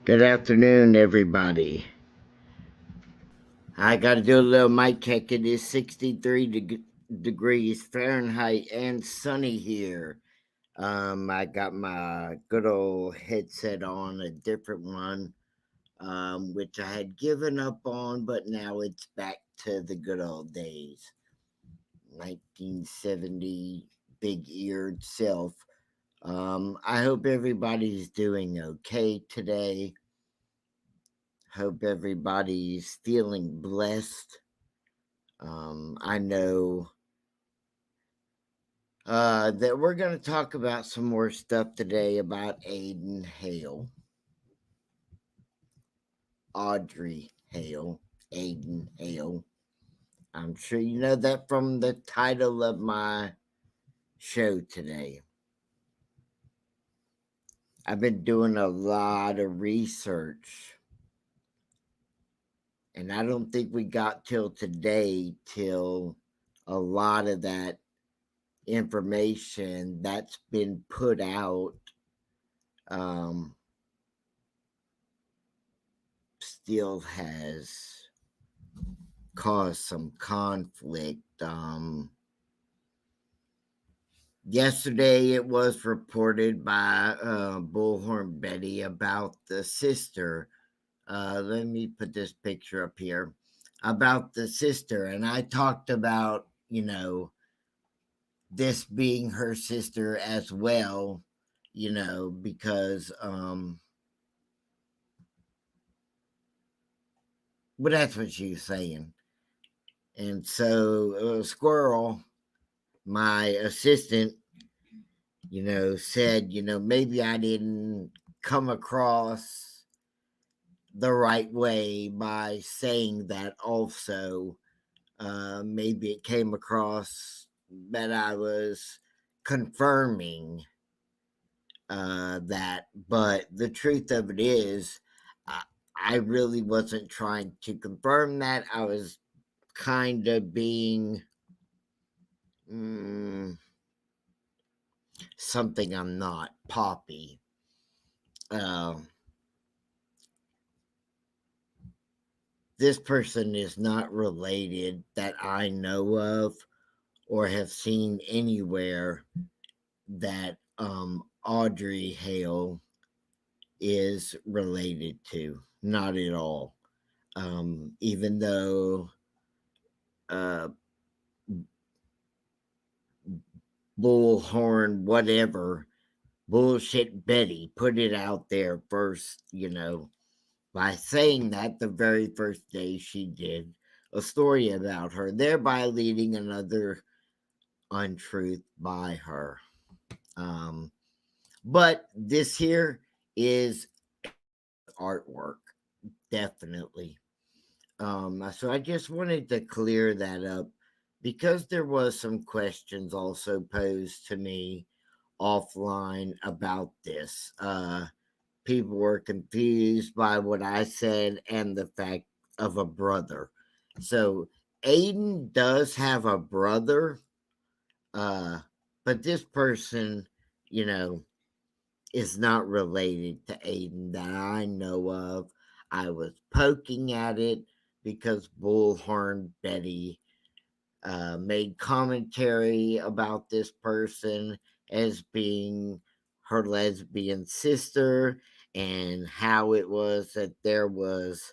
Good afternoon, everybody. I got to do a little mic check. It is 63 degrees Fahrenheit and sunny here. I got my good old headset on, a different one, which I had given up on, but now it's back to the good old days. 1970 big eared self. I hope everybody's doing okay today. Hope everybody's feeling blessed. I know that we're going to talk about some more stuff today about Aiden Hale, Audrey Hale, Aiden Hale. I'm sure you know that from the title of my show today. I've been doing a lot of research, and I don't think we got till today till a lot of that information that's been put out um, still has caused some conflict. Yesterday, it was reported by Bullhorn Betty about the sister. Let me put this picture up here about the sister, and I talked about this being her sister as well, because but that's what she was saying. And so Squirrel, my assistant, said, maybe I didn't come across the right way by saying that also. Maybe it came across that I was confirming that. But the truth of it is, I really wasn't trying to confirm that. I was kind of being something I'm not, Poppy. Uh, this person is not related that I know of or have seen anywhere that Audrey Hale is related to. Not at all. Even though uh, Bullhorn, whatever, bullshit Betty put it out there first, by saying that the very first day she did a story about her, thereby leading another untruth by her. Um, but this here is artwork, definitely. So I just wanted to clear that up because there was some questions also posed to me offline about this. People were confused by what I said and the fact of a brother. So Aiden does have a brother, but this person, you know, is not related to Aiden that I know of. I was poking at it because Bullhorn Betty made commentary about this person as being her lesbian sister and how it was that there was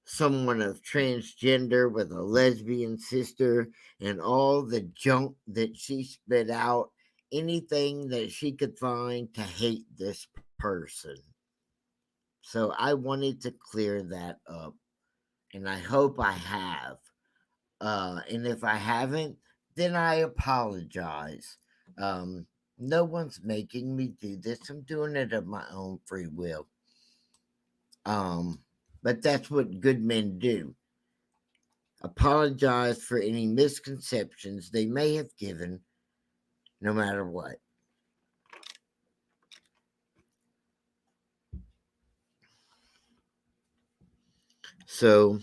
someone of transgender with a lesbian sister and all the junk that she spit out, anything that she could find to hate this person. So I wanted to clear that up, and I hope I have. And if I haven't, then I apologize. Um, no one's making me do this. I'm doing it of my own free will. Um, but that's what good men do. Apologize for any misconceptions they may have given, no matter what. So,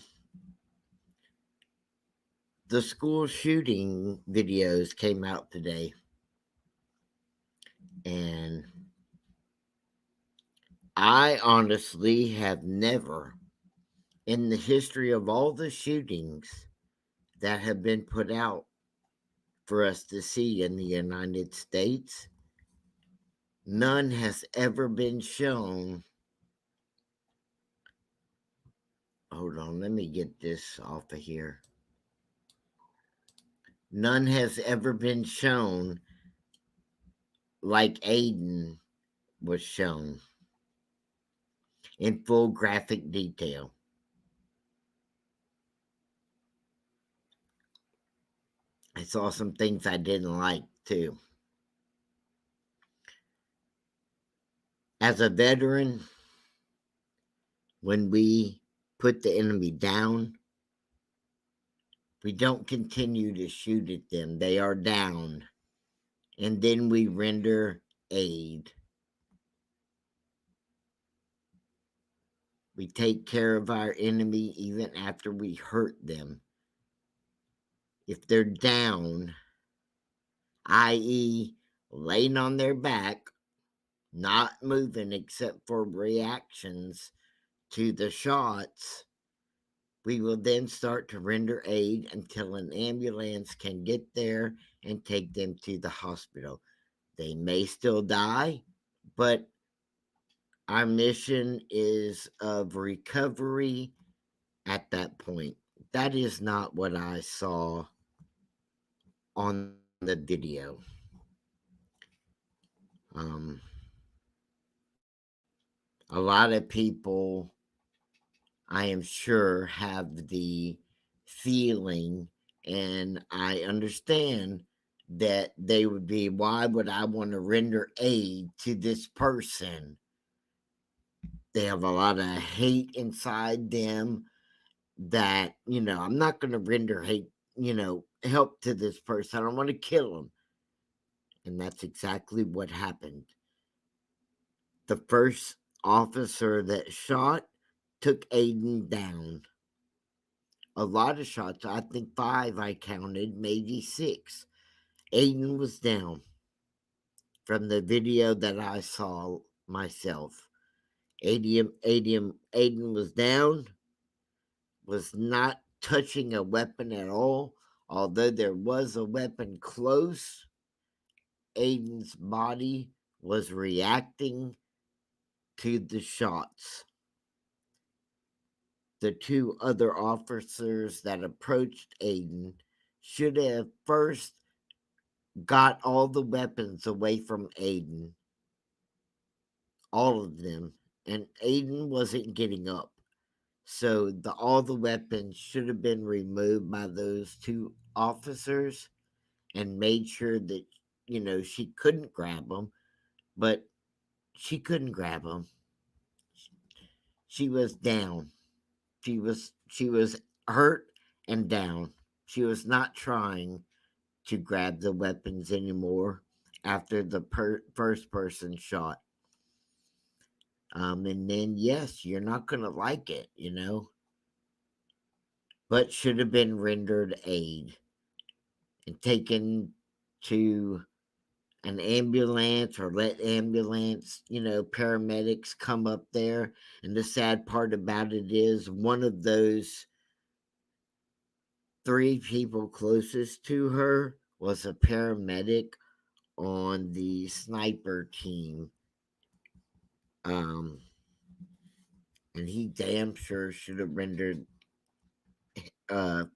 the school shooting videos came out today, and I honestly have never, in the history of all the shootings that have been put out for us to see in the United States, none has ever been shown. Hold on, let me get this off of here. None has ever been shown like Aiden was shown in full graphic detail. I saw some things I didn't like too. As a veteran, when we put the enemy down, we don't continue to shoot at them. They are down. And then we render aid. We take care of our enemy even after we hurt them. If they're down, i.e., laying on their back, not moving except for reactions to the shots, we will then start to render aid until an ambulance can get there and take them to the hospital. They may still die, but our mission is of recovery at that point. That is not what I saw on the video. Um, a lot of people, I am sure, have the feeling, and I understand that they would be, why would I want to render aid to this person? They have a lot of hate inside them that, I'm not going to render hate, help to this person. I don't want to kill him. And that's exactly what happened. The first officer that shot took Aiden down. A lot of shots, I think 5 I counted, maybe 6. Aiden was down from the video that I saw myself. Aiden was down, was not touching a weapon at all. Although there was a weapon close, Aiden's body was reacting to the shots. The 2 other officers that approached Aiden should have first got all the weapons away from Aiden. All of them. And Aiden wasn't getting up. So all the weapons should have been removed by those 2 officers and made sure that, she couldn't grab them. But she couldn't grab them. She was down. She was hurt and down. She was not trying to grab the weapons anymore after the first person shot. And then, yes, you're not going to like it, but should have been rendered aid and taken to an ambulance or let ambulance, paramedics come up there. And the sad part about it is one of those 3 people closest to her was a paramedic on the sniper team. And he damn sure should have rendered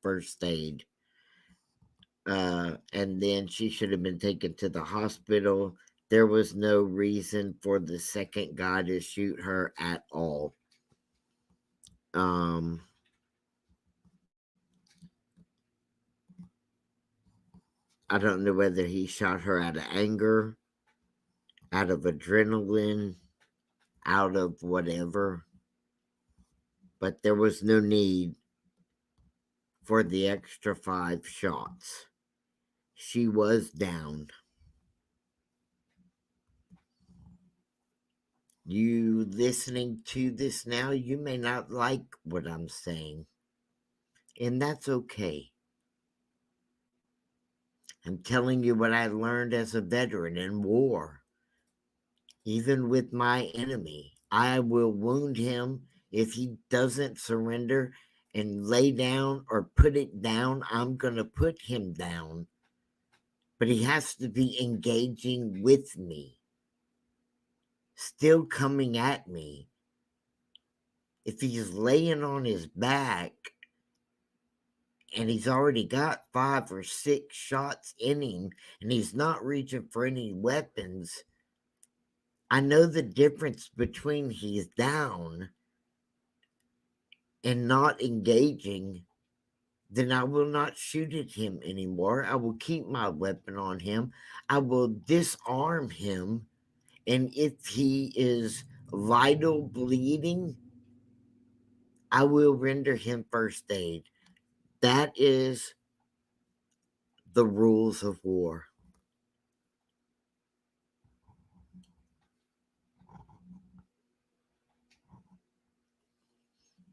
first aid. And then she should have been taken to the hospital. There was no reason for the second guy to shoot her at all. Um, I don't know whether he shot her out of anger, out of adrenaline, out of whatever, but there was no need for the extra 5 shots. She was down. You listening to this now, you may not like what I'm saying, and that's okay. I'm telling you what I learned as a veteran in war. Even with my enemy, I will wound him if he doesn't surrender and lay down or put it down. I'm going to put him down, but he has to be engaging with me, still coming at me. If he's laying on his back and he's already got 5 or 6 shots in him and he's not reaching for any weapons, I know the difference between he's down and not engaging. Then I will not shoot at him anymore. I will keep my weapon on him. I will disarm him. And if he is vital bleeding, I will render him first aid. That is the rules of war.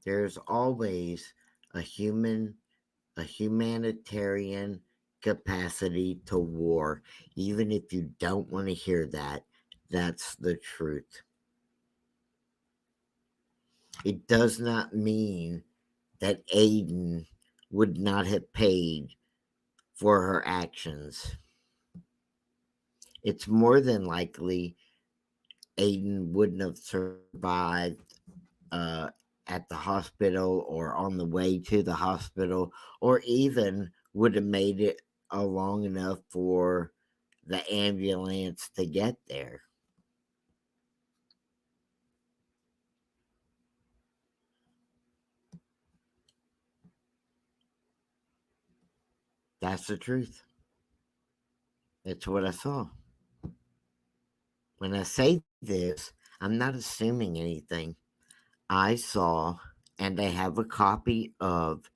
There's always a humanitarian capacity to war, even if you don't want to hear that. That's the truth. It does not mean that Aiden would not have paid for her actions. It's more than likely Aiden wouldn't have survived uh, at the hospital or on the way to the hospital, or even would have made it long enough for the ambulance to get there. That's the truth. It's what I saw. When I say this, I'm not assuming anything. I saw, and I have a copy of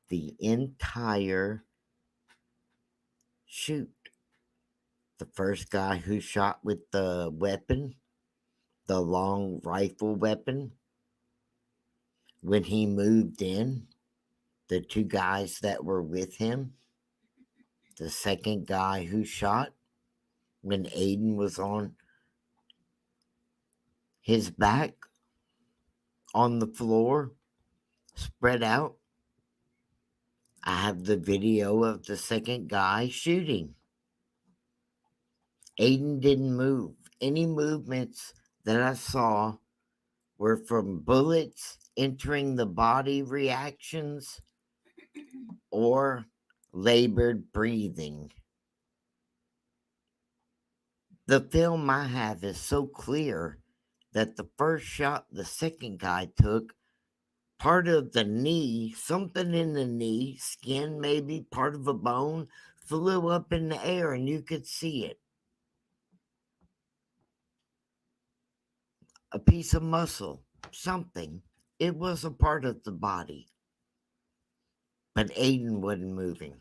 the entire shoot. The first guy who shot with the weapon, the long rifle weapon, when he moved in, the 2 guys that were with him, the second guy who shot, when Aiden was on his back on the floor, spread out. I have the video of the second guy shooting. Aiden didn't move. Any movements that I saw were from bullets entering the body reactions or labored breathing. The film I have is so clear that the first shot the second guy took, part of the knee, something in the knee, skin maybe, part of a bone, flew up in the air and you could see it. A piece of muscle, something. It was a part of the body. But Aiden wasn't moving.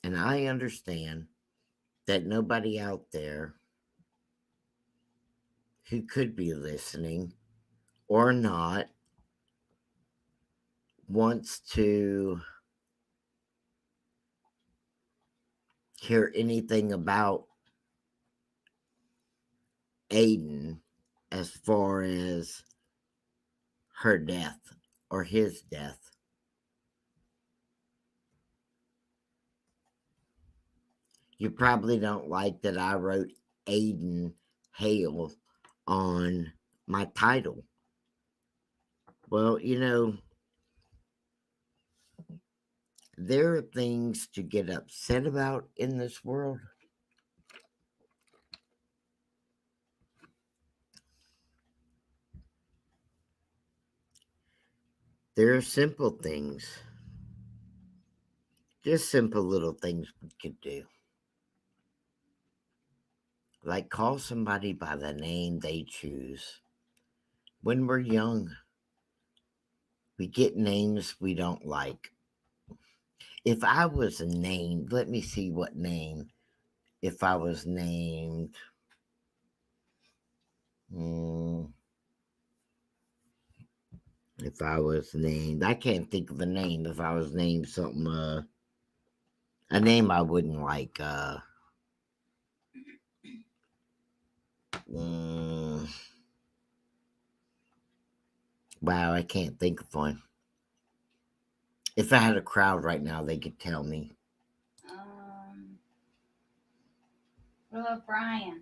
And I understand that nobody out there who could be listening or not wants to hear anything about Aiden as far as her death or his death. You probably don't like that I wrote Aiden Hale on my title. Well, there are things to get upset about in this world. There are simple things, just simple little things we could do. Like call somebody by the name they choose. When we're young, we get names we don't like. If I was named, let me see what name. If I was named, I can't think of a name. If I was named something, A name I wouldn't like. Wow, I can't think of one. If I had a crowd right now, they could tell me. What about Brian?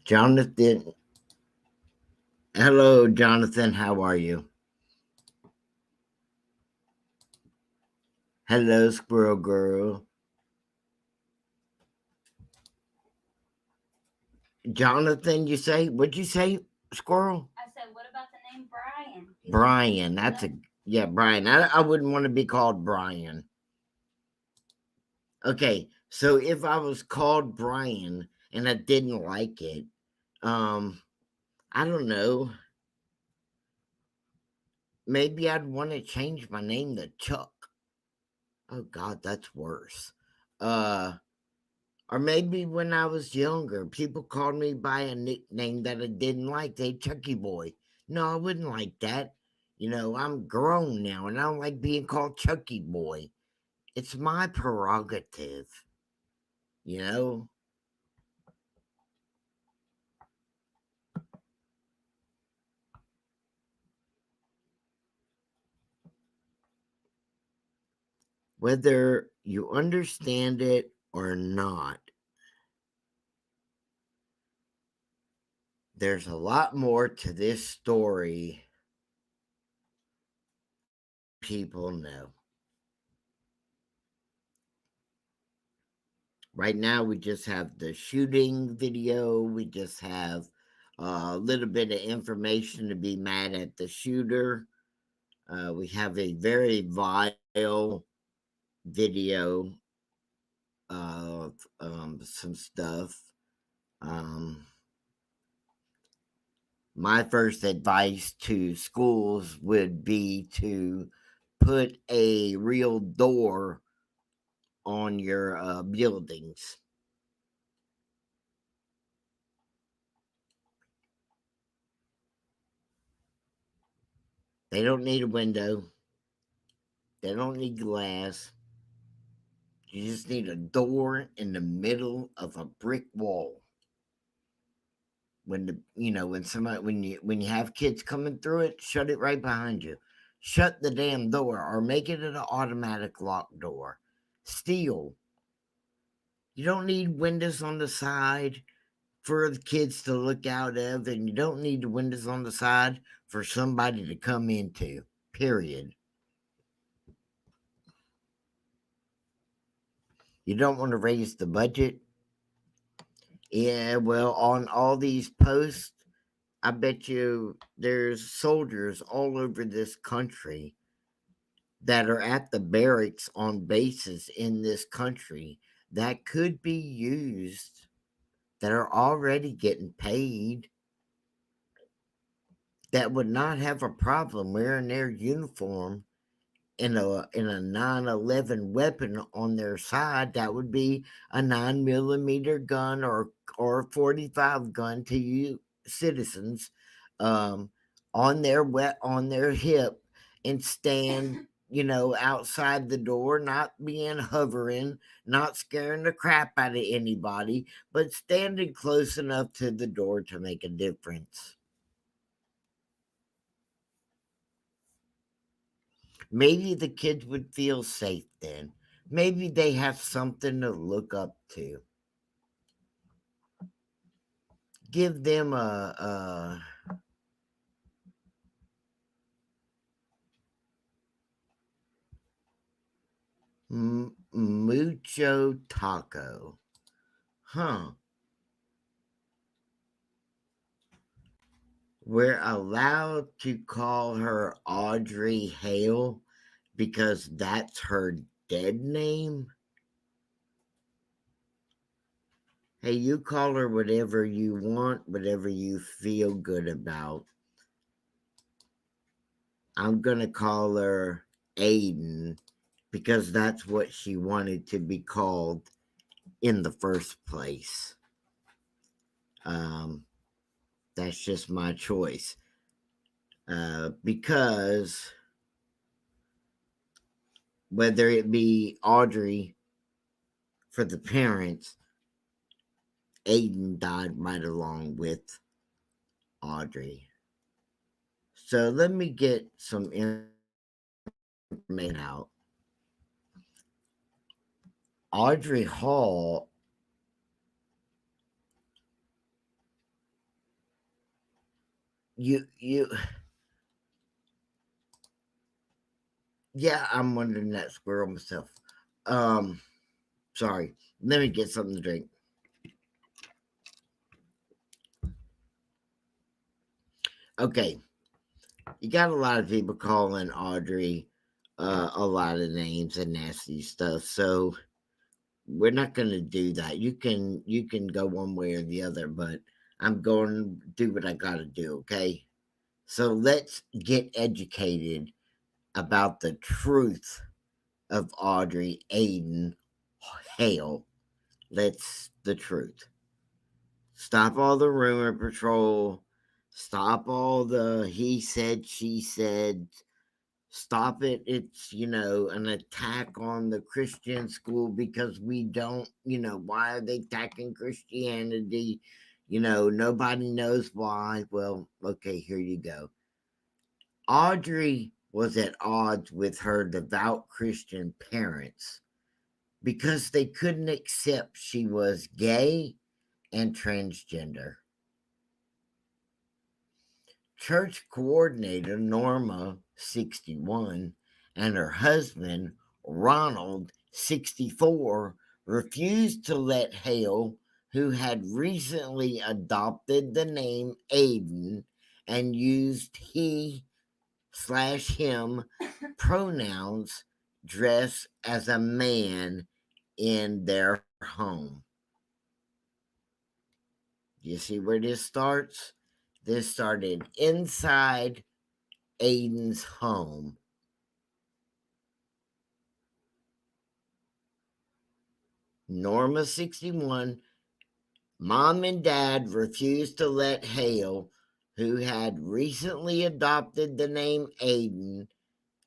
Jonathan. Hello, Jonathan. How are you? Hello, Squirrel Girl. Jonathan, you say? What'd you say, Squirrel? I said, what about the name Brian? Brian. That's a yeah, Brian. I wouldn't want to be called Brian. Okay, so if I was called Brian and I didn't like it, I don't know. Maybe I'd want to change my name to Chuck. Oh God, that's worse. Or maybe when I was younger, people called me by a nickname that I didn't like. They Chucky Boy. No, I wouldn't like that. You know, I'm grown now and I don't like being called Chucky Boy. It's my prerogative. You know? Whether you understand it or not, there's a lot more to this story people know. Right now, we just have the shooting video. We just have a little bit of information to be mad at the shooter. We have a very vile video of some stuff. Um, my first advice to schools would be to put a real door on your buildings. They don't need a window. They don't need glass. You just need a door in the middle of a brick wall. When when you have kids coming through it, shut it right behind you. Shut the damn door or make it an automatic lock door. Steel. You don't need windows on the side for the kids to look out of, and you don't need the windows on the side for somebody to come into. Period. You don't want to raise the budget. Yeah, well, on all these posts, I bet you there's soldiers all over this country that are at the barracks on bases in this country that could be used, that are already getting paid, that would not have a problem wearing their uniform in a 911 weapon on their side. That would be a 9mm gun or a 45 gun to you citizens, um, on their hip, and stand outside the door, not being hovering, not scaring the crap out of anybody, but standing close enough to the door to make a difference. Maybe the kids would feel safe then. Maybe they have something to look up to. Give them a mucho taco. Huh. We're allowed to call her Audrey Hale because that's her dead name. Hey, you call her whatever you want, whatever you feel good about. I'm going to call her Aiden because that's what she wanted to be called in the first place. Um, that's just my choice. Because whether it be Audrey for the parents, Aiden died right along with Audrey. So let me get some information out. Audrey Hall, you yeah, I'm wondering that squirrel myself. Um Sorry. Let me get something to drink. Okay. You got a lot of people calling Audrey a lot of names and nasty stuff. So we're not going to do that. You can go one way or the other, but I'm going to do what I got to do, okay? So let's get educated about the truth of Audrey Aiden Hale. Let's the truth. Stop all the rumor patrol. Stop all the he said, she said. Stop it. It's, an attack on the Christian school because we don't, why are they attacking Christianity? Nobody knows why. Well, okay, here you go. Audrey was at odds with her devout Christian parents because they couldn't accept she was gay and transgender. Church coordinator Norma, 61, and her husband, Ronald, 64, refused to let Hale, who had recently adopted the name Aiden and used he/him pronouns, dress as a man in their home. You see where this starts? This started inside Aiden's home. Norma, 61, mom and dad refused to let Hale, who had recently adopted the name Aiden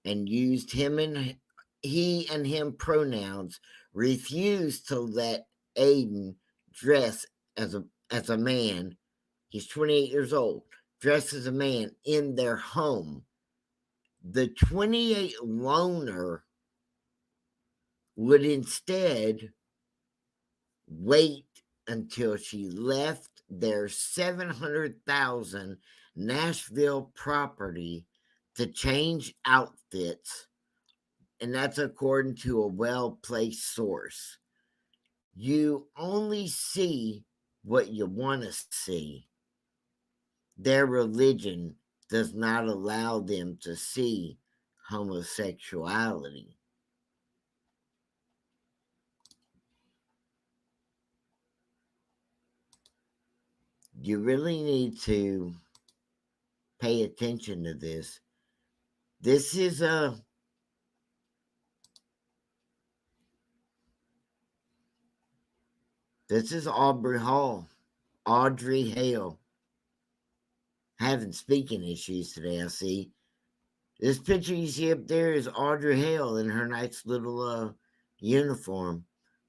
and used he and him pronouns, refused to let Aiden dress as a man. He's 28 years old, dress as a man in their home. The 28 loner would instead wait until she left their 700,000 Nashville property to change outfits, and that's according to a well-placed source. You only see what you want to see. Their religion does not allow them to see homosexuality. You really need to pay attention to this. This is Aubrey Hall, Audrey Hale, having speaking issues today. I see this picture you see up there is Audrey Hale in her nice little uniform,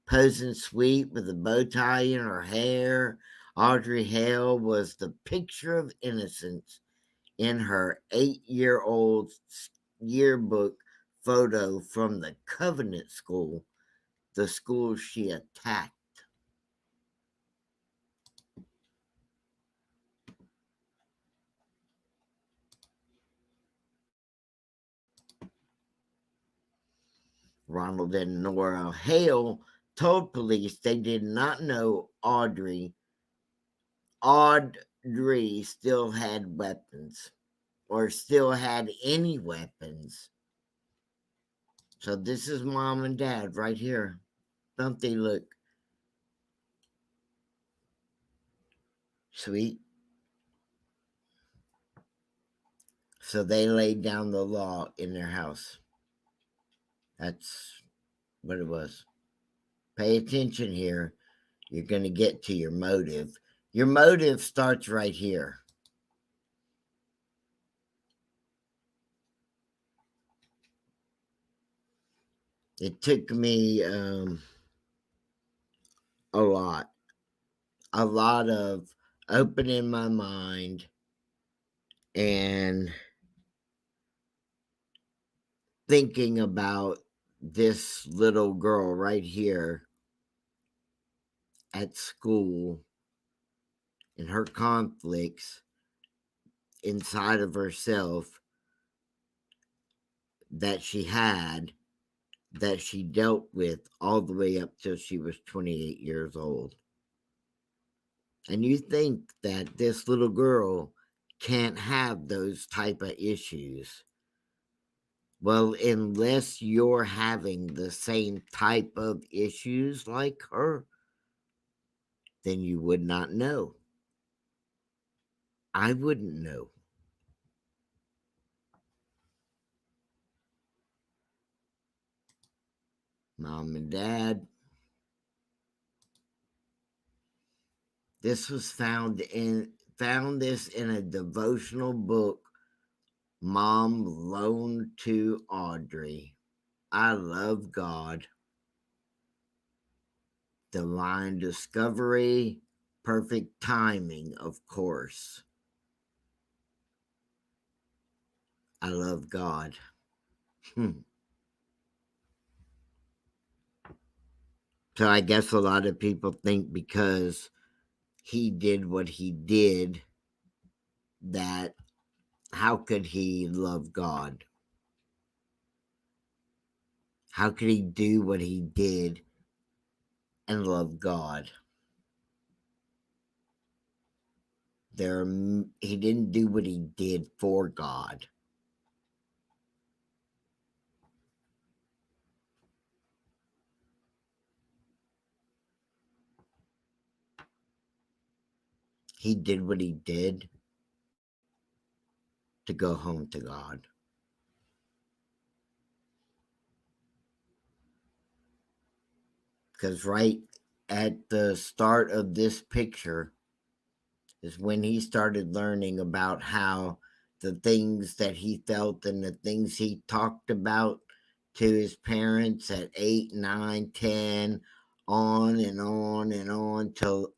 posing sweet with a bow tie in her hair. Audrey Hale was the picture of innocence in her 8-year-old yearbook photo from the Covenant School, the school she attacked. Ronald and Nora Hale told police they did not know Audrey still had weapons or still had any weapons. So this is mom and dad right here. Don't they look sweet? So they laid down the law in their house. That's what it was. Pay attention here. You're going to get to your motive. Your motive starts right here. It took me a lot. A lot of opening my mind and thinking about this little girl right here at school and her conflicts inside of herself that she had, that she dealt with all the way up till she was 28 years old. And you think that this little girl can't have those type of issues. Well, unless you're having the same type of issues like her, then you would not know. I wouldn't know. Mom and Dad, this was found this in a devotional book Mom loaned to Audrey. I love God. Divine discovery, perfect timing, of course. I love God. So I guess a lot of people think because he did what he did, that how could he love God? How could he do what he did and love God? He didn't do what he did for God. He did what he did to go home to God. Because right at the start of this picture is when he started learning about how the things that he felt and the things he talked about to his parents at 8, 9, 10, on and on and on till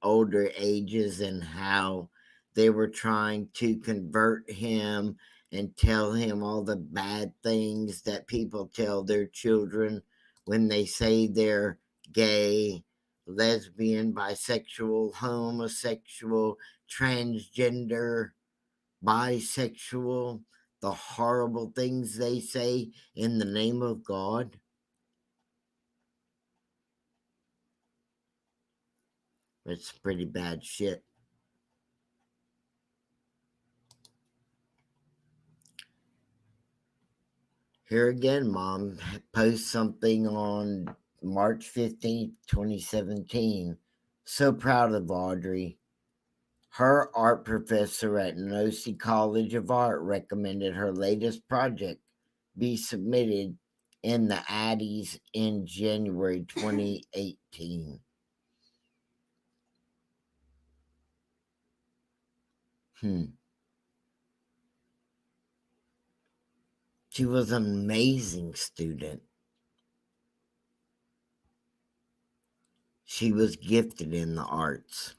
older ages, and how they were trying to convert him and tell him all the bad things that people tell their children when they say they're gay, lesbian, bisexual, homosexual, transgender, bisexual, the horrible things they say in the name of God. It's pretty bad shit. Here again, Mom posts something on March 15th, 2017. So proud of Audrey. Her art professor at Nosy College of Art recommended her latest project be submitted in the Addies in January 2018. She was an amazing student. She was gifted in the arts.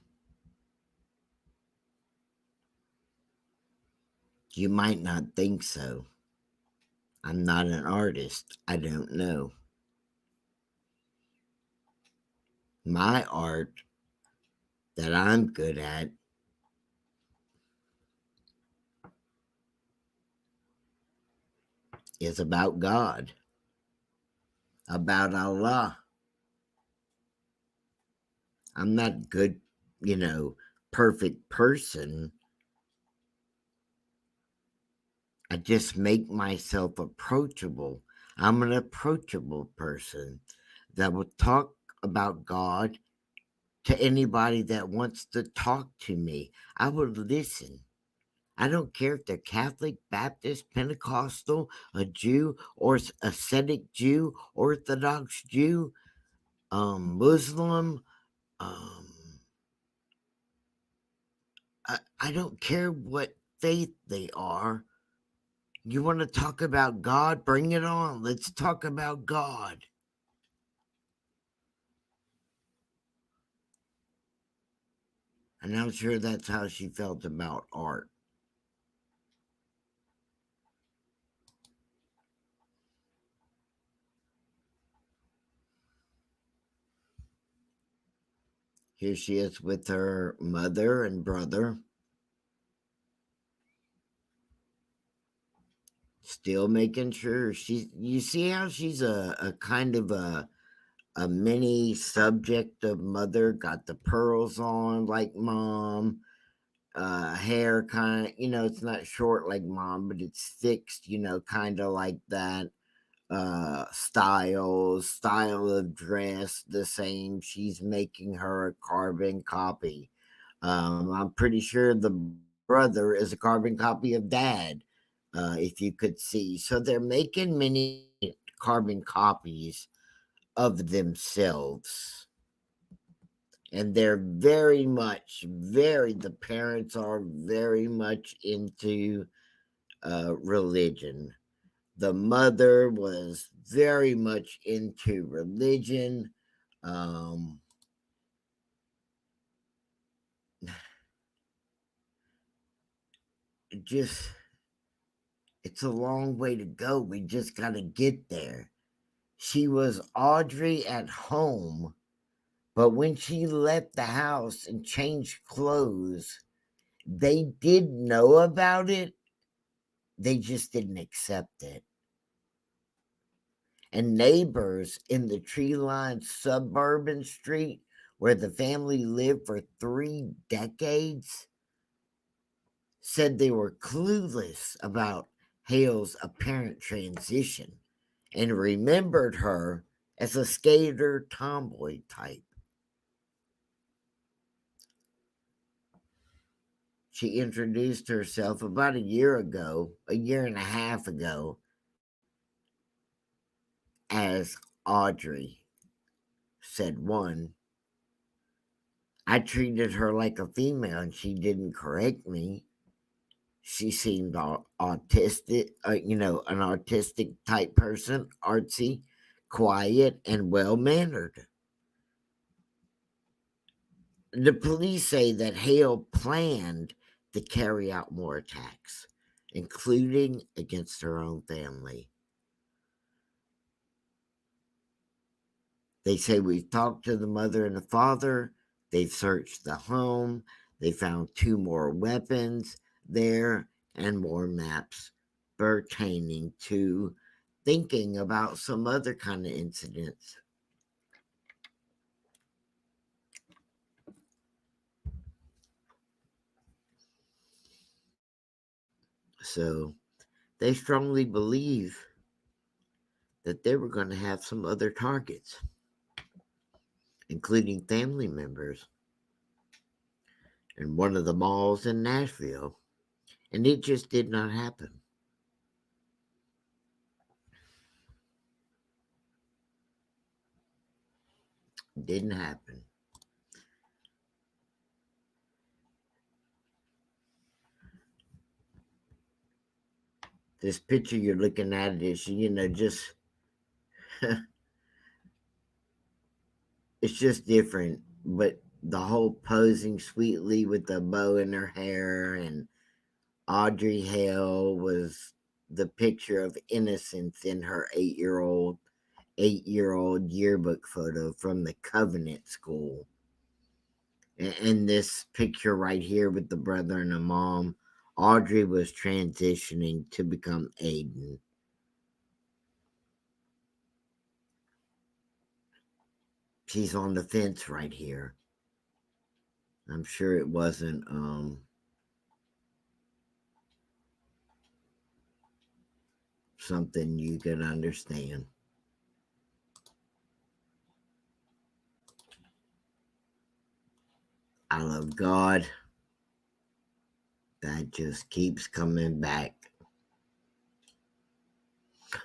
You might not think so. I'm not an artist. I don't know. My art that I'm good at is about God, about Allah. I'm not good, perfect person. I just make myself approachable. I'm an approachable person that will talk about God to anybody that wants to talk to me. I would listen. I don't care if they're Catholic, Baptist, Pentecostal, a Jew, or ascetic Jew, Orthodox Jew, Muslim. I don't care what faith they are. You want to talk about God? Bring it on. Let's talk about God. And I'm sure that's how she felt about art. Here she is with her mother and brother, still making sure she's. You see how she's a kind of a mini subject of mother, got the pearls on like mom, hair kind of, it's not short like mom, but it's fixed, kind of like that. Style of dress the same. She's making her a carbon copy. I'm pretty sure the brother is a carbon copy of dad, if you could see. So they're making many carbon copies of themselves. And they're the parents are very much into religion. The mother was very much into religion. Um, just, it's a long way to go. We just got to get there. She was Audrey at home, but when she left the house and changed clothes, they did know about it. They just didn't accept it. And neighbors in the tree lined suburban street where the family lived for 3 decades said they were clueless about Hale's apparent transition and remembered her as a skater tomboy type. She introduced herself about a year and a half ago, as Audrey, said one. I treated her like a female and she didn't correct me. She seemed autistic, an artistic type person, artsy, quiet, and well mannered. The police say that Hale planned to carry out more attacks, including against her own family. They say we've talked to the mother and the father. They've searched the home. They found 2 more weapons there and more maps pertaining to thinking about some other kind of incidents. So they strongly believe that they were going to have some other targets, including family members, in one of the malls in Nashville. And it just did not happen. Didn't happen. This picture you're looking at is, just it's just different. But the whole posing sweetly with the bow in her hair, and Audrey Hale was the picture of innocence in her 8-year old yearbook photo from the Covenant School. And this picture right here with the brother and the mom, Audrey was transitioning to become Aiden. She's on the fence right here. I'm sure it wasn't something you could understand. I love God. That just keeps coming back.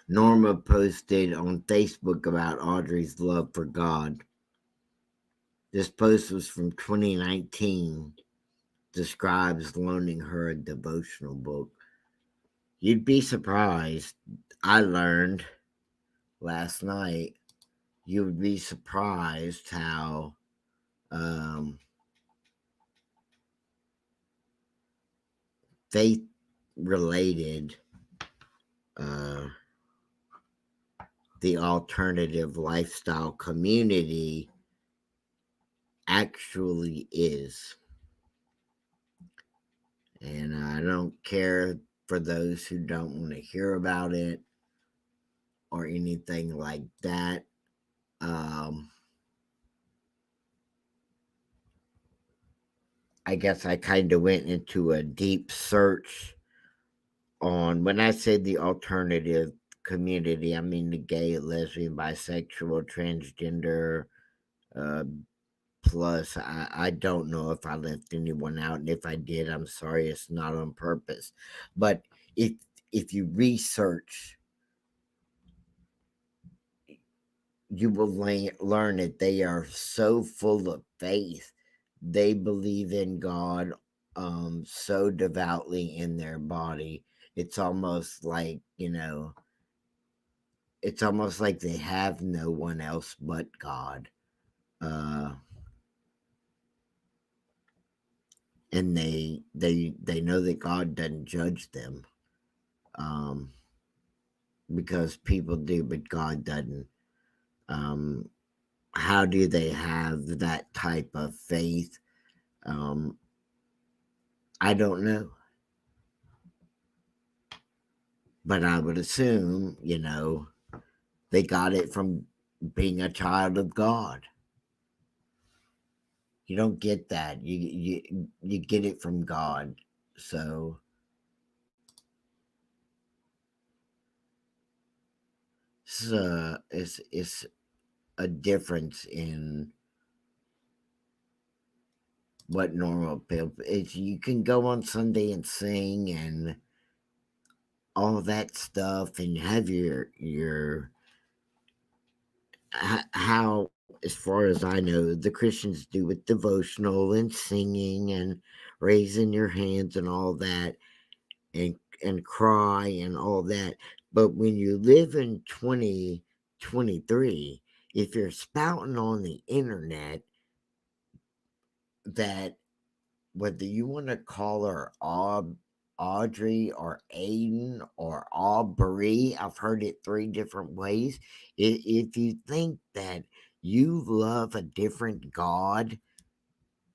Norma posted on Facebook about Audrey's love for God. This post was from 2019. Describes loaning her a devotional book. You'd be surprised. I learned last night. You would be surprised how faith related, uh, the alternative lifestyle community actually is. And I don't care for those who don't want to hear about it or anything like that. Um, I guess I kind of went into a deep search on when I say the alternative community, I mean the gay, lesbian, bisexual, transgender, uh, plus. I don't know if I left anyone out, and if I did, I'm sorry. It's not on purpose. But if if you research, you will learn that they are so full of faith. They believe in God so devoutly in their body. It's almost like, it's almost like they have no one else but God. Uh, and they know that God doesn't judge them. Um, because people do, but God doesn't. Um, how do they have that type of faith? Um, I don't know. But I would assume, they got it from being a child of God. You don't get that. You get it from God. So it's a difference in what normal people. It's, you can go on Sunday and sing and all that stuff, and have your how, as far as I know, the Christians do with devotional and singing and raising your hands and all that, and cry and all that. But when you live in 2023, if you're spouting on the internet that, whether you want to call her Audrey or Aiden or Aubrey, I've heard it three different ways. If you think that you love a different God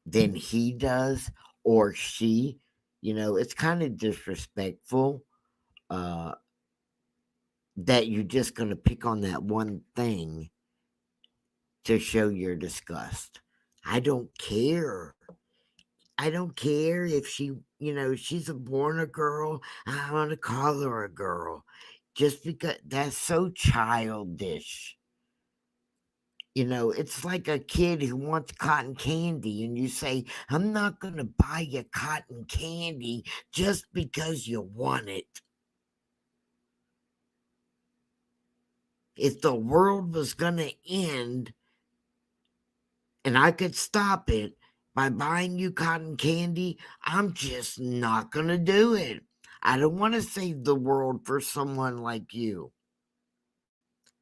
than he does or she, it's kind of disrespectful, uh, that you're just going to pick on that one thing to show your disgust. I don't care. I don't care if she's born a girl. I want to call her a girl. Just because that's so childish. It's like a kid who wants cotton candy, and you say, I'm not going to buy you cotton candy just because you want it. If the world was going to end and I could stop it by buying you cotton candy, I'm just not going to do it. I don't want to save the world for someone like you.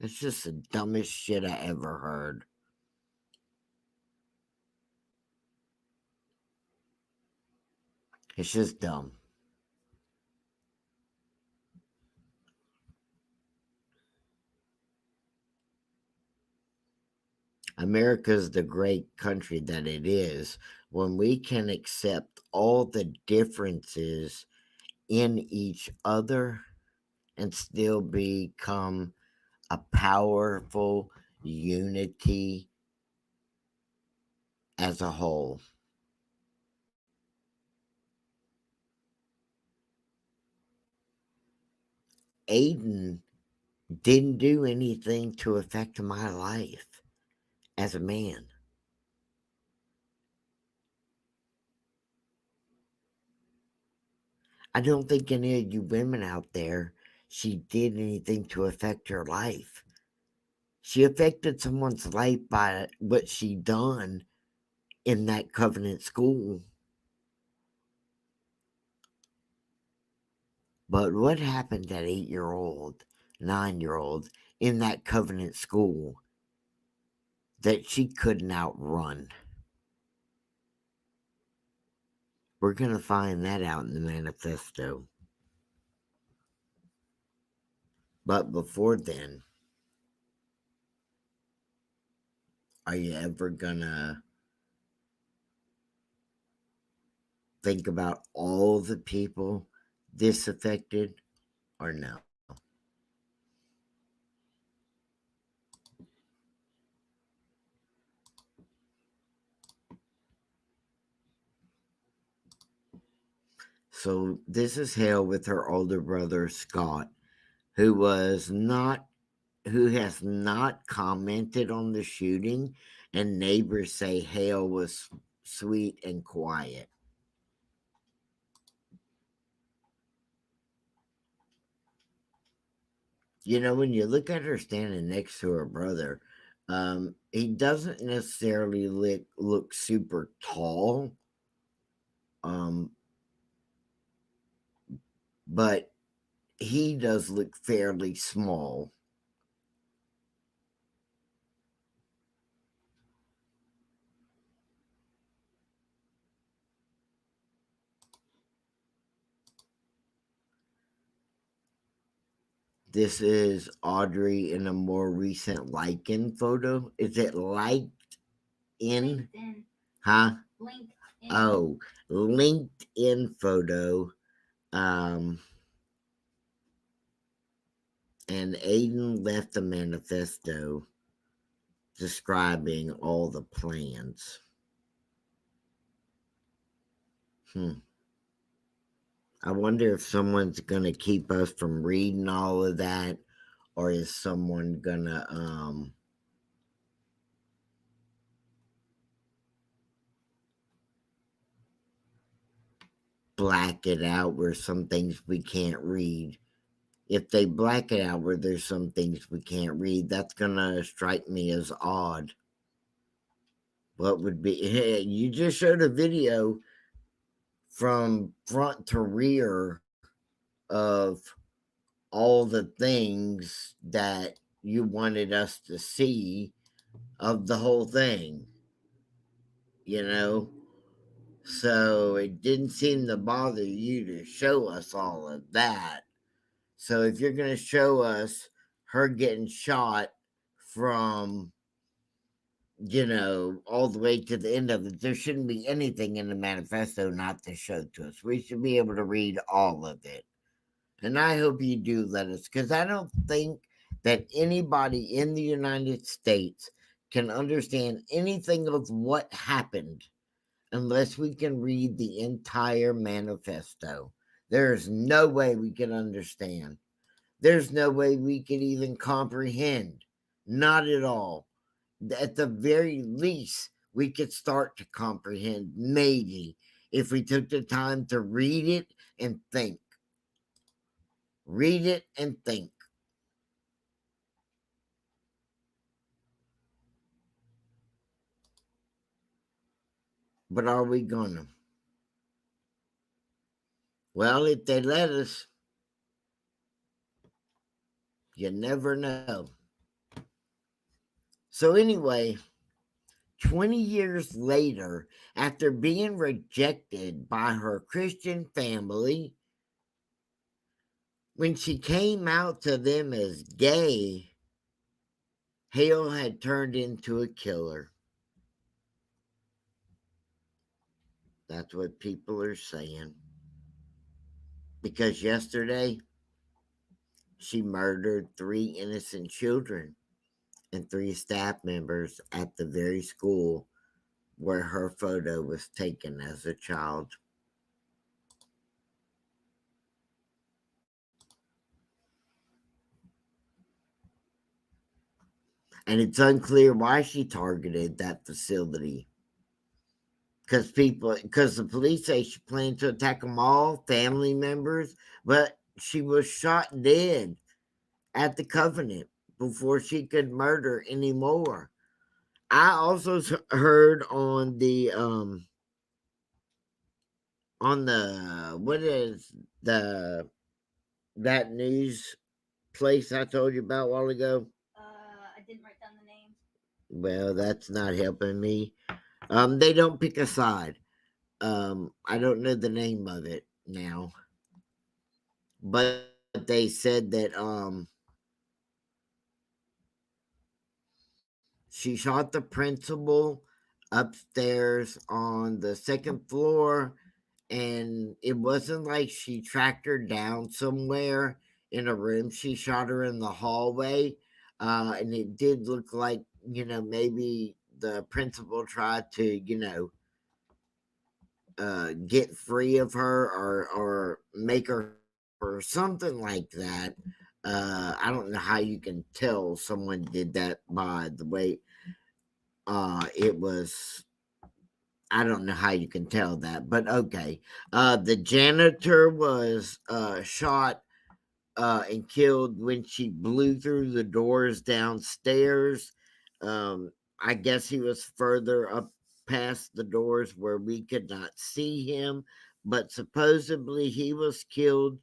It's just the dumbest shit I ever heard. It's just dumb. America's the great country that it is when we can accept all the differences in each other and still become a powerful unity as a whole. Aiden didn't do anything to affect my life as a man. I don't think any of you women out there, she did anything to affect her life. She affected someone's life by what she done in that covenant school. But what happened to that 8-year-old, 9-year-old in that covenant school that she couldn't outrun? We're going to find that out in the manifesto. But before then, are you ever going to think about all the people this affected or no? So this is Hale with her older brother Scott, who has not commented on the shooting, and neighbors say Hale was sweet and quiet. You know, when you look at her standing next to her brother, he doesn't necessarily look super tall, um, but he does look fairly small. This is Audrey in a more recent like-in photo. Is it liked in? LinkedIn. Huh? LinkedIn. Oh, LinkedIn photo. Um, and Aiden left a manifesto describing all the plans. I wonder if someone's going to keep us from reading all of that, or is someone going to black it out where some things we can't read? If they black it out where there's some things we can't read, that's going to strike me as odd. What would be, hey, you just showed a video from front to rear of all the things that you wanted us to see of the whole thing, you know? So it didn't seem to bother you to show us all of that. So if you're going to show us her getting shot from, all the way to the end of it, there shouldn't be anything in the manifesto not to show to us. We should be able to read all of it. And I hope you do let us, because I don't think that anybody in the United States can understand anything of what happened unless we can read the entire manifesto. There's no way we can understand. There's no way we can even comprehend. Not at all. At the very least, we could start to comprehend, maybe, if we took the time to read it and think. Read it and think. But are we gonna? Well, if they let us, you never know. So, anyway, 20 years later, after being rejected by her Christian family, when she came out to them as gay, Hale had turned into a killer. That's what people are saying. Because yesterday, she murdered 3 innocent children and 3 staff members at the very school where her photo was taken as a child. And it's unclear why she targeted that facility. Because the police say she planned to attack them all, family members, but she was shot dead at the Covenant before she could murder anymore. I also heard on the what is that news place I told you about a while ago. I didn't write down the name. Well, that's not helping me. They don't pick a side. I don't know the name of it now, but they said that she shot the principal upstairs on the second floor, and it wasn't like she tracked her down somewhere in a room. She shot her in the hallway, and it did look like, maybe the principal tried to, get free of her, or make her stop, or something like that. I don't know how you can tell someone did that by the way it was. I don't know how you can tell that, but okay. The janitor was shot and killed when she blew through the doors downstairs. Um, I guess he was further up past the doors where we could not see him, but supposedly he was killed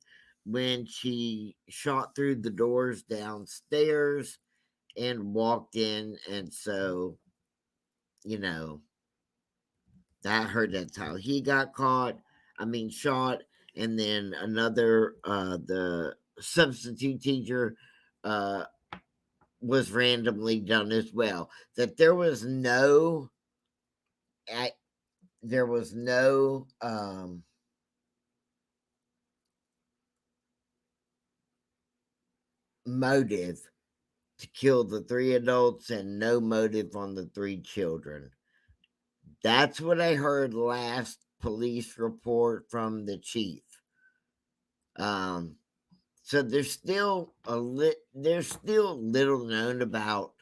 when she shot through the doors downstairs and walked in. And so, you know, that heard that's how he got caught. I mean, shot. And then another, the substitute teacher, uh, was randomly done as well. That I, there was no motive to kill the three adults and no motive on the three children. That's what I heard last police report from the chief. Um, so there's still little known about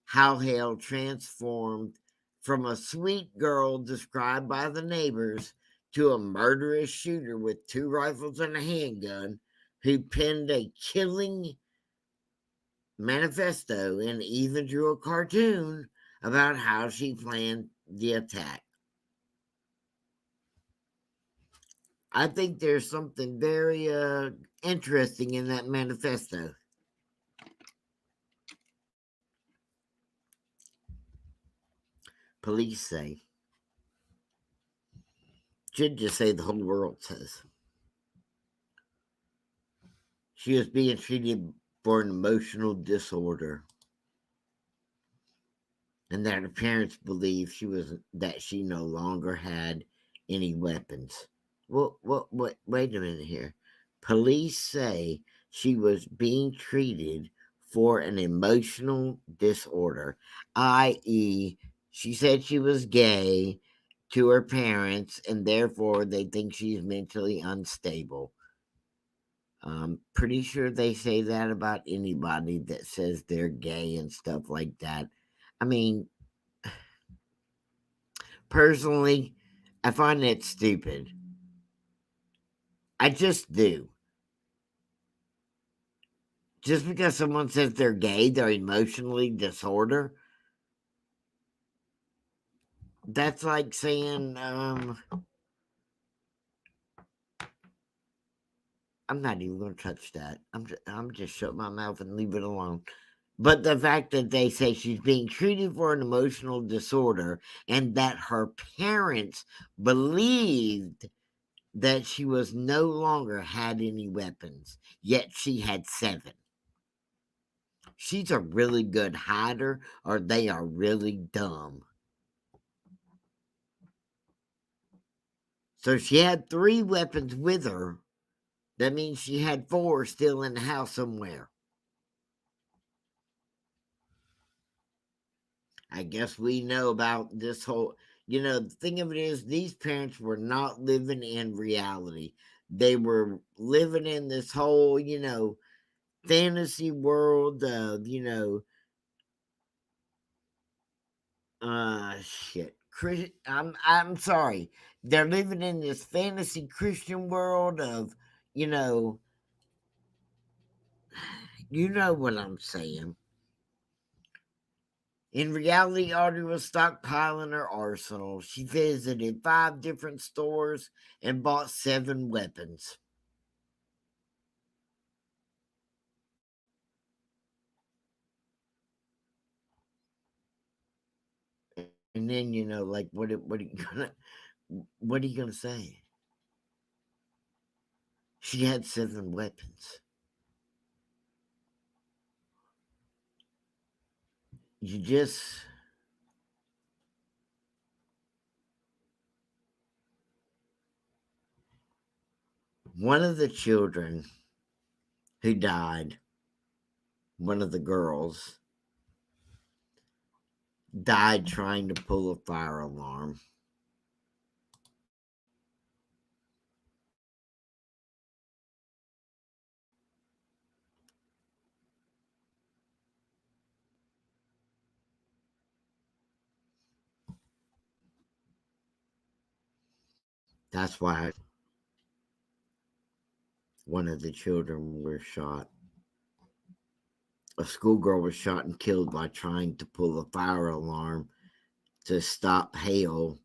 how Hale transformed from a sweet girl described by the neighbors to a murderous shooter with two rifles and a handgun who penned a killing manifesto and even drew a cartoon about how she planned the attack. I think there's something very interesting in that manifesto. Police say. Should just say the whole world says. She was being treated for an emotional disorder, and that her parents believed she no longer had any weapons. What? Wait a minute here. Police say she was being treated for an emotional disorder, i.e., she said she was gay to her parents, and therefore they think she's mentally unstable. I'm pretty sure they say that about anybody that says they're gay and stuff like that. I mean, personally, I find that stupid. I just do. Just because someone says they're gay, they're emotionally disorder. That's like saying, I'm not even going to touch that. I'm just shut my mouth and leave it alone. But the fact that they say she's being treated for an emotional disorder and that her parents believed that she was no longer had any weapons, yet she had 7. She's a really good hider, or they are really dumb. So she had 3 weapons with her. That means she had 4 still in the house somewhere. I guess we know about this whole. The thing of it is, these parents were not living in reality. They were living in this whole, fantasy world of, shit. I'm sorry. They're living in this fantasy Christian world of, you know, you know what I'm saying. In reality, Audrey was stockpiling her arsenal. She visited 5 different stores and bought 7 weapons. And then, like, what are you gonna What are you going to say? She had 7 weapons. You just. One of the children who died, one of the girls, died trying to pull a fire alarm. That's why one of the children were shot. A schoolgirl was shot and killed by trying to pull a fire alarm to stop Hale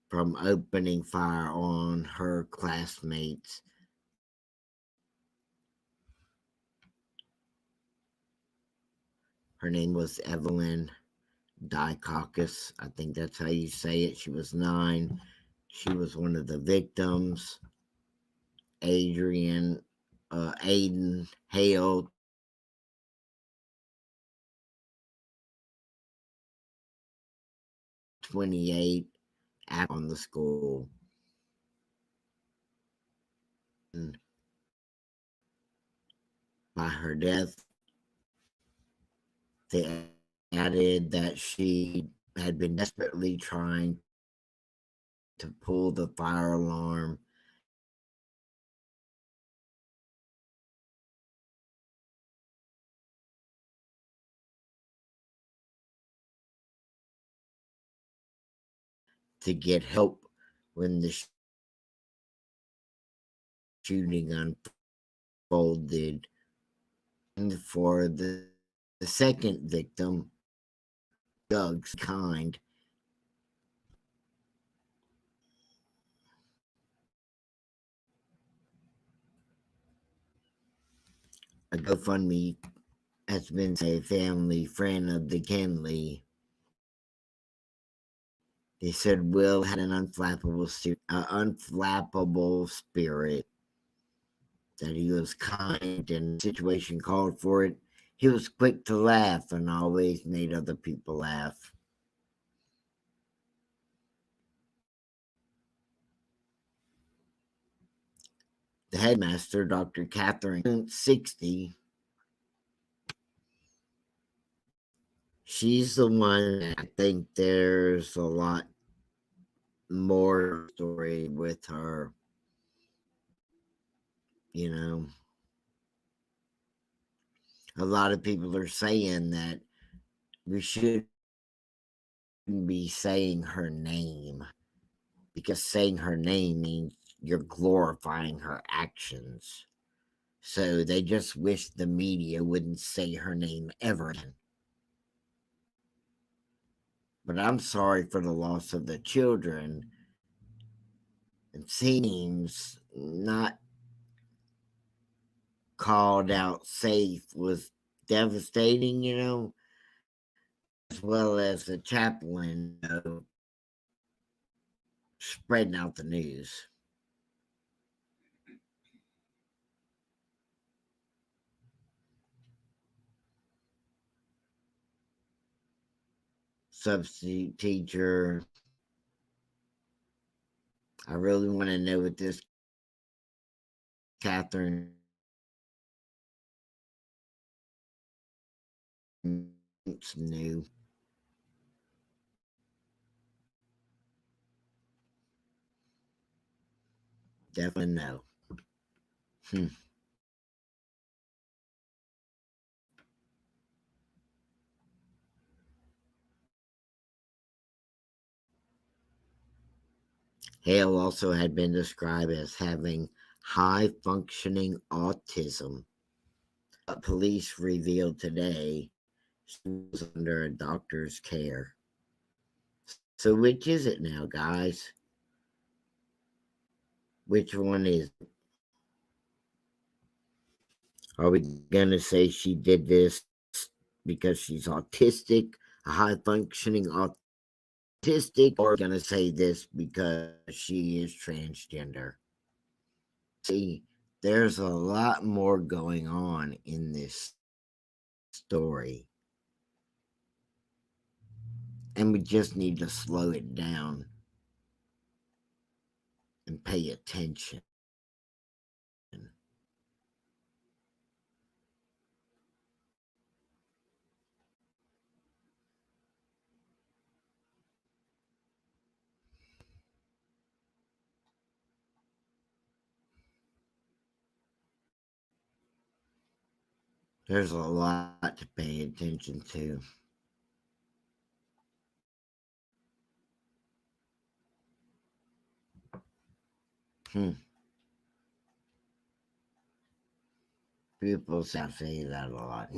from opening fire on her classmates. Her name was Evelyn Dieckhaus. I think that's how you say it. She was 9. She was one of the victims. Aiden Hale, 28, on the school. And by her death, they added that she had been desperately trying to pull the fire alarm to get help when the shooting unfolded. And for the second victim, Doug's kind, a GoFundMe has been a family friend of the Kinney. They said Will had an unflappable spirit, that he was kind and the situation called for it. He was quick to laugh and always made other people laugh. The headmaster, Dr. Katherine, 60, she's the one that I think there's a lot more story with her. You know, a lot of people are saying that we shouldn't be saying her name, because saying her name means you're glorifying her actions. So they just wish the media wouldn't say her name ever again. But I'm sorry for the loss of the children. It seems not called out safe was devastating, as well as the chaplain, spreading out the news. Substitute teacher. I really want to know what this Katherine knew. Definitely no. Hmm. Hale also had been described as having high functioning autism. But police revealed today she was under a doctor's care. So, which is it now, guys? Which one is it? Are we going to say she did this because she's autistic, a high functioning autistic, autistic, or going to say this because she is transgender. See, there's a lot more going on in this story. And we just need to slow it down and pay attention. There's a lot to pay attention to. Hmm. People say that a lot.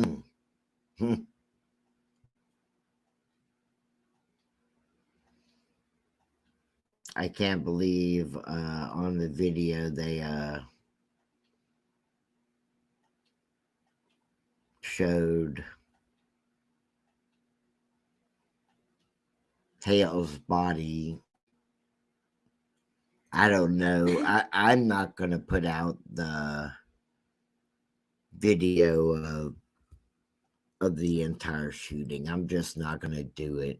Hmm. I can't believe on the video they showed Hale's body. I don't know. I'm not going to put out the video of the entire shooting. I'm just not going to do it.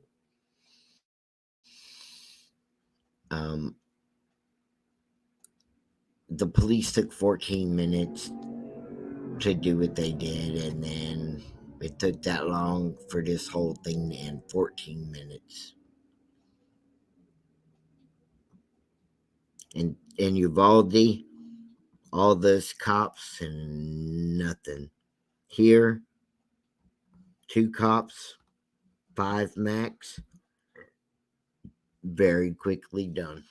Um, the police took 14 minutes to do what they did, and then it took that long for this whole thing to end. 14 minutes. And Uvalde, all those cops and nothing. Here, 2 cops, 5 max, very quickly done.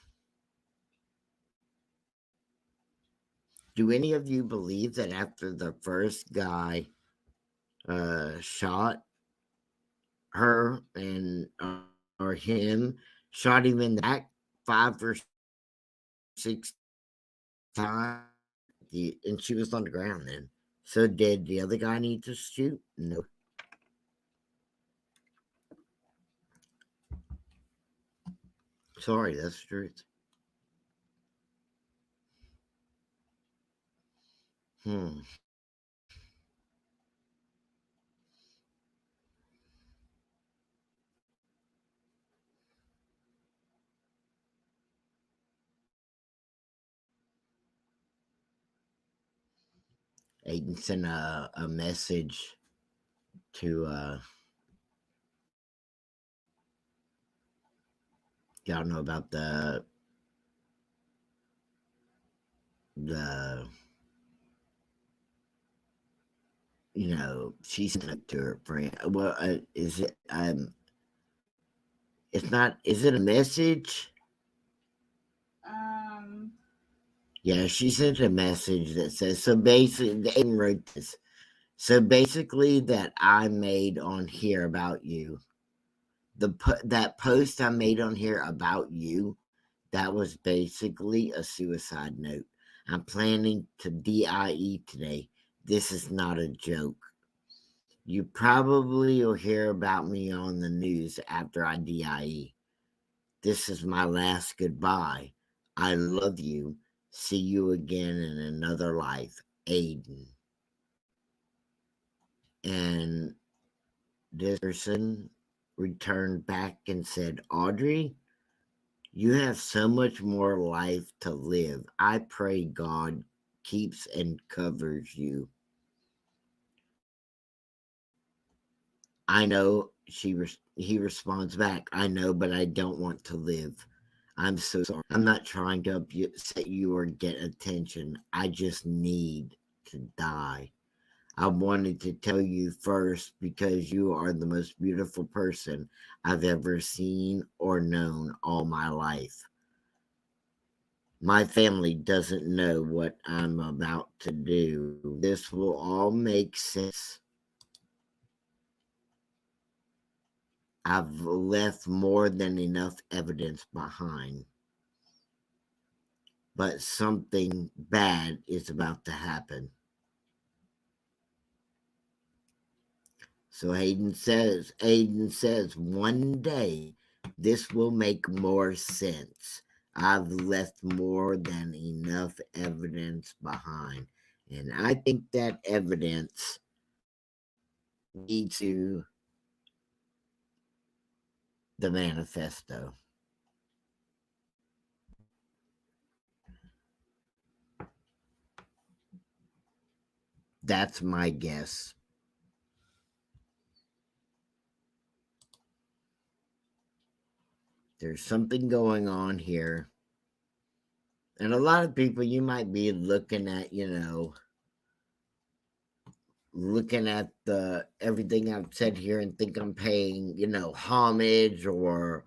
Do any of you believe that after the first guy shot her and or him, shot him in the back 5 or 6 times, and she was on the ground then? So did the other guy need to shoot? No. Sorry, that's the truth. Hmm. Aiden sent a message to y'all know about the she sent it to her friend. Well, is it it's not, is it a message? Um, Yeah, she sent a message that says, so basically, Aiden wrote this. So basically, that I made on here about you, that post I made on here about you, that was basically a suicide note. I'm planning to DIE today. This is not a joke. You probably will hear about me on the news after I DIE. This is my last goodbye. I love you. See you again in another life. Aiden. And this person returned back and said, Audrey, you have so much more life to live. I pray God keeps and covers you. I know, he responds back, I know, but I don't want to live. I'm so sorry. I'm not trying to upset you or get attention. I just need to die. I wanted to tell you first because you are the most beautiful person I've ever seen or known all my life. My family doesn't know what I'm about to do. This will all make sense. I've left more than enough evidence behind. But something bad is about to happen. So Aiden says, one day this will make more sense. I've left more than enough evidence behind. And I think that evidence leads to the manifesto. That's my guess. There's something going on here. And a lot of people, you might be looking at, looking at the everything I've said here and think I'm paying, homage or,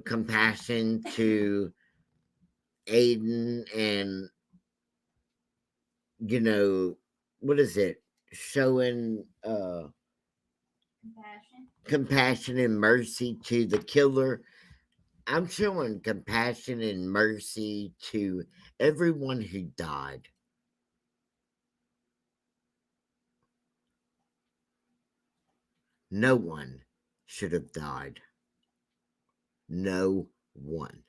compassion to Aiden and, you know, what is it? Showing compassion and mercy to the killer. I'm showing compassion and mercy to everyone who died. No one should have died. No one.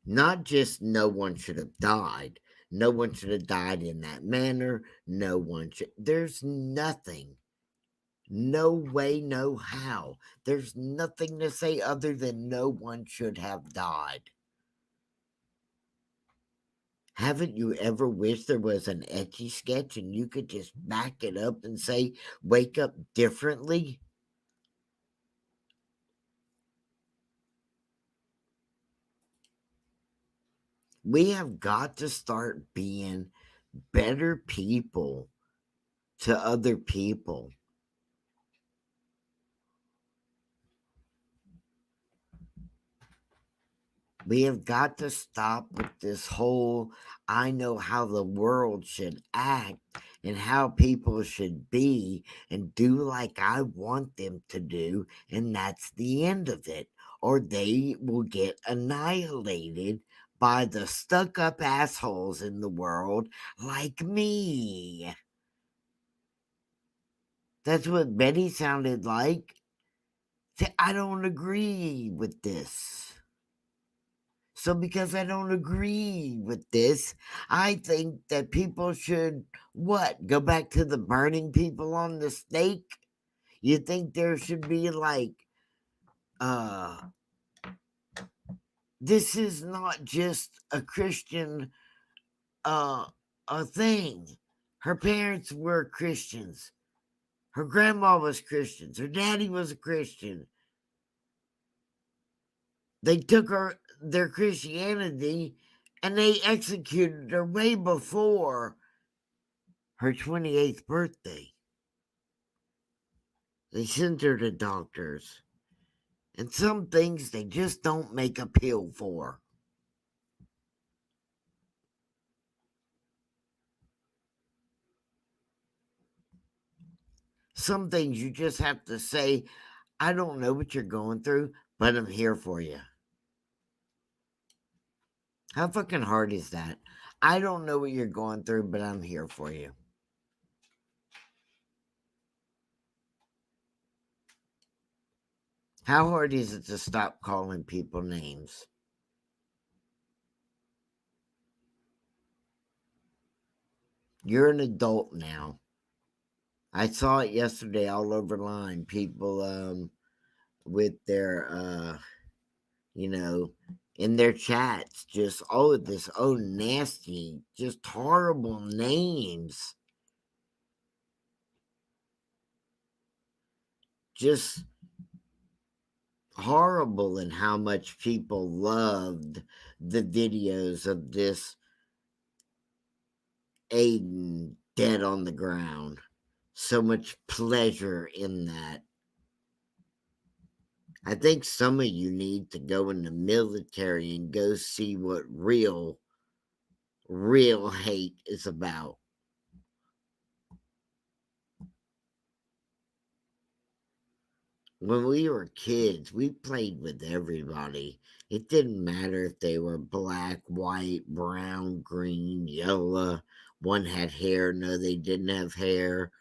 Not just no one should have died. No one should have died in that manner. No one should. There's nothing. No way, no how. There's nothing to say other than no one should have died. Haven't you ever wished there was an Etchy sketch and you could just back it up and say, wake up differently? We have got to start being better people to other people. We have got to stop with this whole I know how the world should act and how people should be and do like I want them to do, and that's the end of it. Or they will get annihilated by the stuck up assholes in the world like me. That's what Betty sounded like. I don't agree with this. So, because I don't agree with this, I think that people should what? Go back to the burning people on the stake? You think there should be like, uh, this is not just a Christian, a thing. Her parents were Christians. Her grandma was Christians. Her daddy was a Christian. They took their Christianity and they executed her way before her 28th birthday. They sent her to doctors. And some things they just don't make a pill for. Some things you just have to say, I don't know what you're going through, but I'm here for you. How fucking hard is that? I don't know what you're going through, but I'm here for you. How hard is it to stop calling people names? You're an adult now. I saw it yesterday all over line. People with their in their chats, just this nasty, just horrible names. Just horrible in how much people loved the videos of this Aiden dead on the ground. So much pleasure in that. I think some of you need to go in the military and go see what real hate is about. When we were kids, we played with everybody. It didn't matter if they were black, white, brown, green, yellow. One had hair, no, they didn't have hair.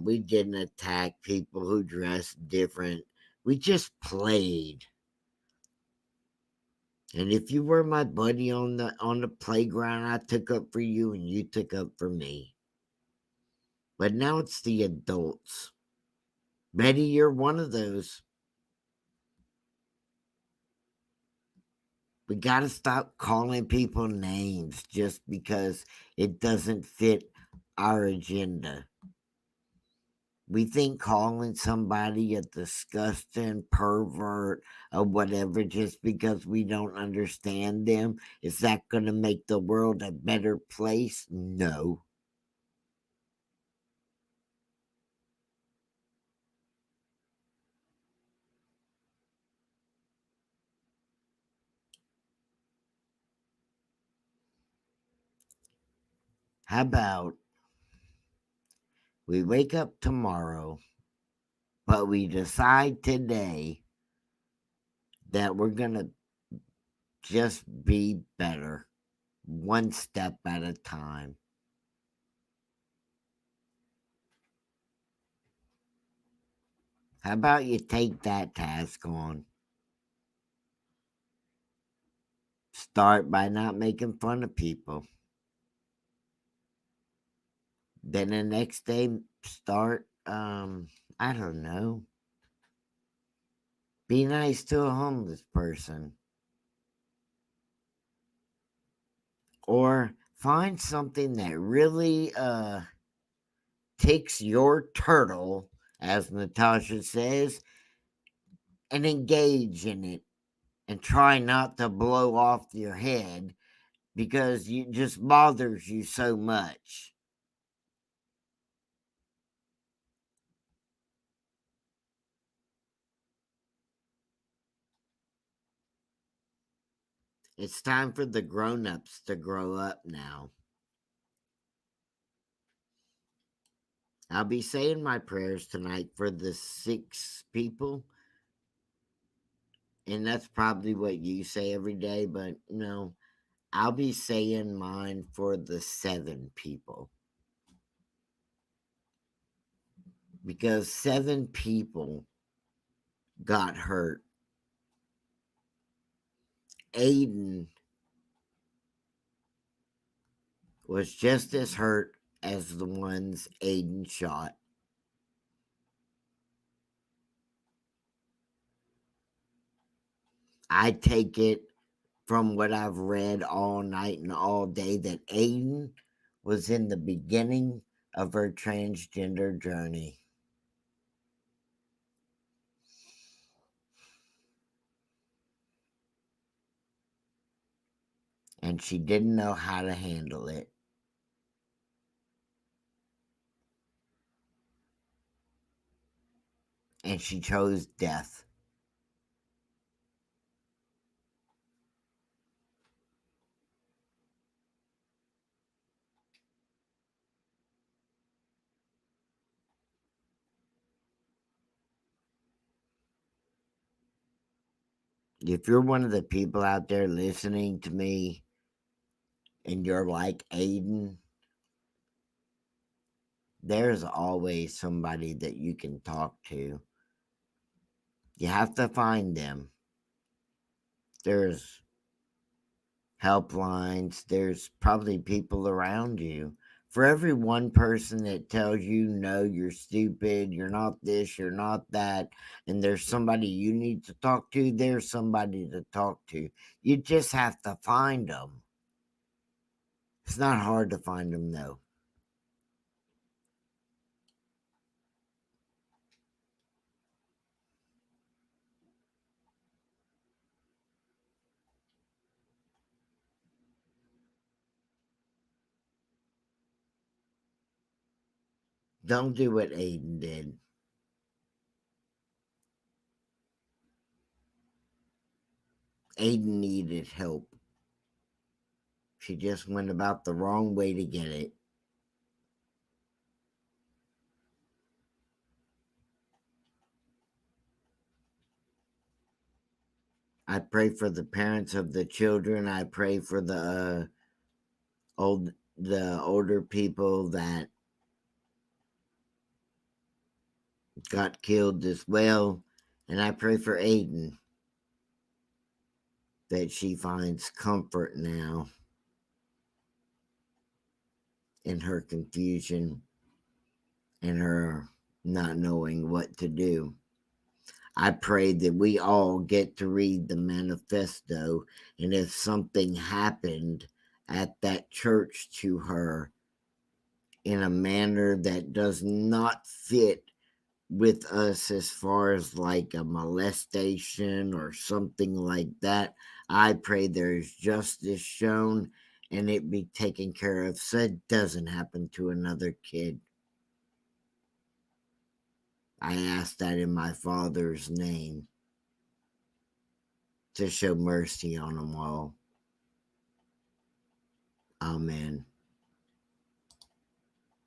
We didn't attack people who dressed different. We just played. And if you were my buddy on the playground, I took up for you and you took up for me. But now it's the adults. Betty, you're one of those. We got to stop calling people names just because it doesn't fit our agenda. We think calling somebody a disgusting pervert or whatever just because we don't understand them, is that going to make the world a better place? No. How about we wake up tomorrow, but we decide today that we're going to just be better, one step at a time. How about you take that task on? Start by not making fun of people. Then the next day, start, I don't know, be nice to a homeless person. Or find something that really takes your turtle, as Natasha says, and engage in it. And try not to blow off your head because it just bothers you so much. It's time for the grown-ups to grow up now. I'll be saying my prayers tonight for the 6 people, and that's probably what you say every day, but no, I'll be saying mine for the 7 people. Because 7 people got hurt. Aiden was just as hurt as the ones Aiden shot. I take it from what I've read all night and all day that Aiden was in the beginning of her transgender journey. And she didn't know how to handle it. And she chose death. If you're one of the people out there listening to me and you're like Aiden, there's always somebody that you can talk to. You have to find them. There's helplines, there's probably people around you. For every one person that tells you, no, you're stupid, you're not this, you're not that, and there's somebody you need to talk to, there's somebody to talk to. You just have to find them. It's not hard to find them, though. Don't do what Aiden did. Aiden needed help. She just went about the wrong way to get it. I pray for the parents of the children. I pray for the older people that got killed as well, and I pray for Aiden. that she finds comfort now in her confusion and her not knowing what to do. I pray that we all get to read the manifesto, and if something happened at that church to her in a manner that does not fit with us as far as like a molestation or something like that, I pray there's justice shown and it be taken care of so it doesn't happen to another kid. I ask that in my Father's name to show mercy on them all. Amen.